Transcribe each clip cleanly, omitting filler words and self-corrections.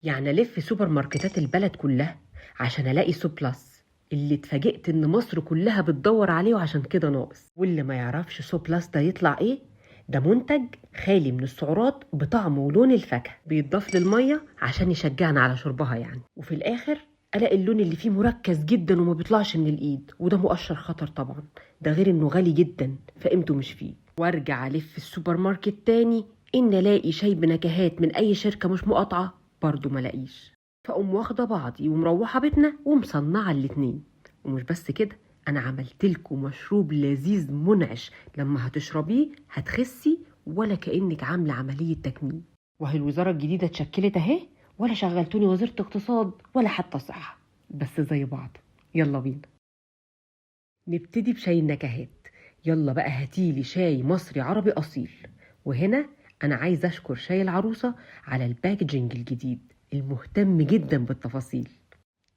يعني الف سوبر ماركتات البلد كلها عشان الاقي سو بلس اللي اتفاجئت ان مصر كلها بتدور عليه وعشان كده ناقص. واللي ما يعرفش سو بلس ده يطلع ايه؟ ده منتج خالي من السعرات بطعم ولون الفاكهه، بيتضاف للميه عشان يشجعنا على شربها يعني، وفي الاخر الاقي اللون اللي فيه مركز جدا وما بيطلعش من الايد، وده مؤشر خطر طبعا. ده غير انه غالي جدا فقيمته مش فيه. وارجع الف السوبر ماركت تاني ان الاقي شاي بنكهات من اي شركه مش مقاطعه، برضو ملاقيش. فاقوم واخده بعضي ومروحه بيتنا ومصنعه الاتنين. ومش بس كده، انا عملتلكوا مشروب لذيذ منعش لما هتشربيه هتخسي ولا كأنك عامله عمليه تكميم. وهي الوزاره الجديده اتشكلت اهي، ولا شغلتوني وزيره اقتصاد ولا حتى صحه، بس زي بعض. يلا بينا نبتدي بشاي النكهات. يلا بقى هاتيلي شاي مصري عربي اصيل. وهنا انا عايزه اشكر شاي العروسه على الباكجينج الجديد المهتم جدا بالتفاصيل.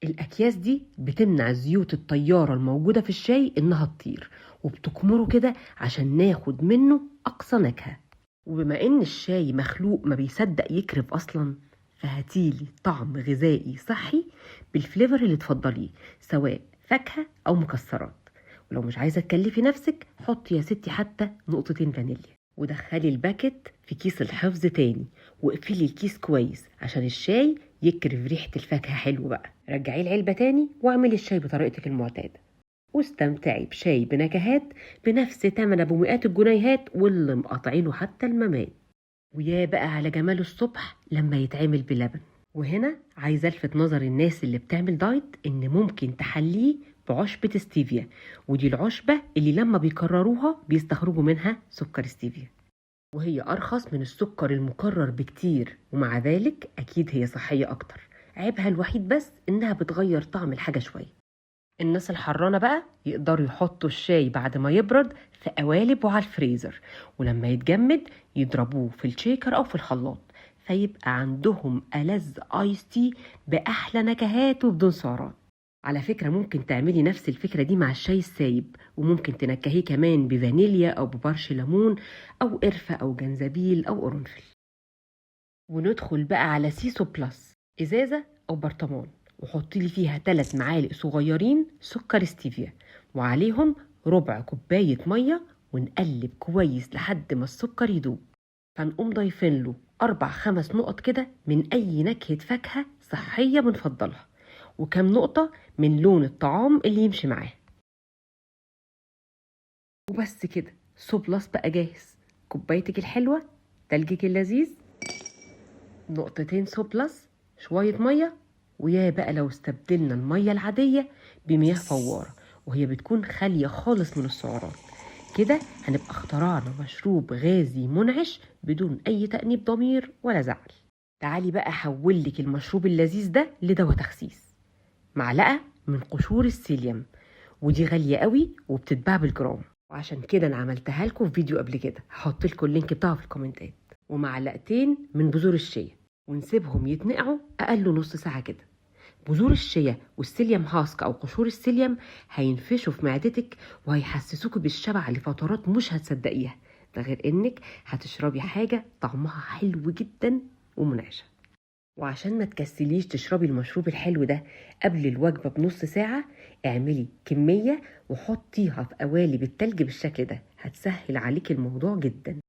الاكياس دي بتمنع زيوت الطياره الموجوده في الشاي انها تطير، وبتكمره كده عشان ناخد منه اقصى نكهه. وبما ان الشاي مخلوق ما بيصدق يكرف اصلا، فهاتيلي طعم غذائي صحي بالفليفر اللي تفضليه، سواء فاكهه او مكسرات. ولو مش عايزه تكلفي نفسك حطي يا ستي حتى نقطتين فانيليا، ودخلي الباكت في كيس الحفظ تاني، واقفلي الكيس كويس عشان الشاي يكرف ريحة الفاكهة حلو. بقى رجعي العلبة تاني واعملي الشاي بطريقتك المعتادة، واستمتعي بشاي بنكهات بنفس تمن ابو مئات الجنيهات واللي مقاطعينه حتى الممات. ويا بقى على جماله الصبح لما يتعمل بلبن. وهنا عايزه الفت نظر الناس اللي بتعمل دايت ان ممكن تحليه بعشبة ستيفيا، ودي العشبة اللي لما بيكرروها بيستخرجوا منها سكر ستيفيا، وهي أرخص من السكر المكرر بكتير، ومع ذلك أكيد هي صحية أكتر. عيبها الوحيد بس إنها بتغير طعم الحاجة شوية. الناس الحرانة بقى يقدروا يحطوا الشاي بعد ما يبرد في قوالب وعلى الفريزر، ولما يتجمد يضربوه في الشيكر أو في الخلاط، فيبقى عندهم ألذ آيس تي بأحلى نكهات وبدون سعرات. على فكرة ممكن تعملي نفس الفكرة دي مع الشاي السايب، وممكن تنكهيه كمان بفانيليا أو ببرش ليمون أو قرفة أو جنزبيل أو قرنفل. وندخل بقى على سيسو بلس، إزازة أو برطمان، وحطي لي فيها 3 معالق صغيرين سكر ستيفيا، وعليهم ربع كوباية مية، ونقلب كويس لحد ما السكر يدوب. فنقوم ضايفين له 4-5 نقط كده من أي نكهة فاكهة صحية بنفضلها، وكم نقطة من لون الطعام اللي يمشي معاه. وبس كده، سو بلس بقى جاهز. كوبايتك الحلوة، تلجك اللذيذ، نقطتين سو بلس، شوية مية. ويا بقى لو استبدلنا المية العادية بمياه فوارة، وهي بتكون خالية خالص من السعرات، كده هنبقى اخترعنا مشروب غازي منعش بدون أي تأنيب ضمير ولا زعل. تعالي بقى أحولك المشروب اللذيذ ده لدواء تخسيس. معلقة من قشور السيليوم، ودي غالية قوي وبتتباع بالجرام، وعشان كده انا عملتها لكم في فيديو قبل كده، هحط لكم اللينك بتاعه في الكومنتات. ومعلقتين من بذور الشيا، ونسيبهم يتنقعوا اقل نص ساعة كده. بذور الشيا والسيليوم هاسك او قشور السيليوم هينفشوا في معدتك وهيحسسوك بالشبع لفترات مش هتصدقيها. ده غير انك هتشربي حاجة طعمها حلو جدا ومنعشة. وعشان ما تكسليش تشربي المشروب الحلو ده قبل الوجبة بنص ساعة، اعملي كمية وحطيها في قوالب التلج بالشكل ده، هتسهل عليك الموضوع جدا.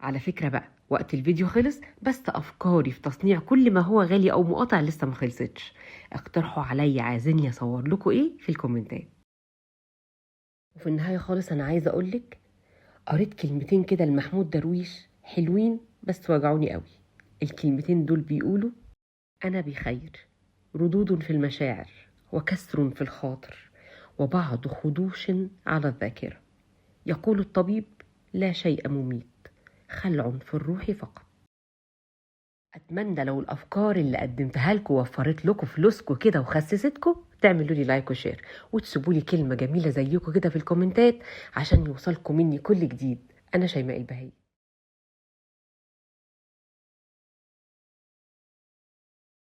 على فكرة بقى، وقت الفيديو خلص، بس أفكاري في تصنيع كل ما هو غالي أو مقاطع لسه ما خلصتش. اقترحوا عليا عايزيني أصور لكم إيه في الكومنتات. وفي النهاية خالص أنا عايزة أقولك، قريت كلمتين كده لمحمود درويش حلوين بس وجعوني قوي. الكلمتين دول بيقولوا: أنا بخير، ردود في المشاعر وكسر في الخاطر وبعض خدوش على الذاكرة. يقول الطبيب: لا شيء مميت، خلع في الروح فقط. أتمنى لو الأفكار اللي قدمتها لكم وفرت لكم فلوسكم كده وخسستكم تعملوا لي لايك وشير، وتسيبوا لي كلمة جميلة زيكم كده في الكومنتات عشان يوصلكم مني كل جديد. أنا شيماء البهي.